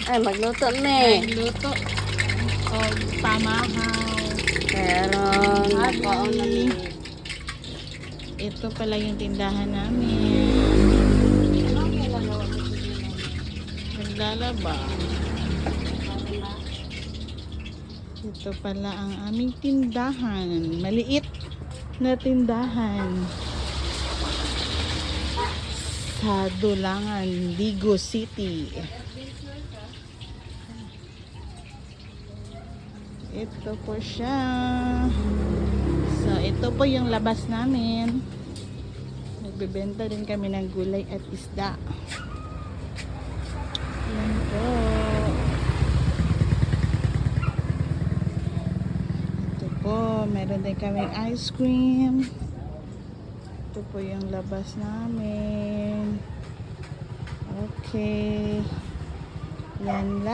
Ay, magluto me. Luto. O, pamahaw. Meron. Nakaon na ni. Ito pala yung tindahan namin. Naglalaba. Ito pala ang aming tindahan. Maliit na tindahan. Sa Dulangan, Ligo City. Ito po siya. So, ito po yung labas namin. Nagbebenta din kami ng gulay at isda. Yan po. Ito po, meron din kaming ice cream. Ito po yung labas namin. Okay. Yan lang.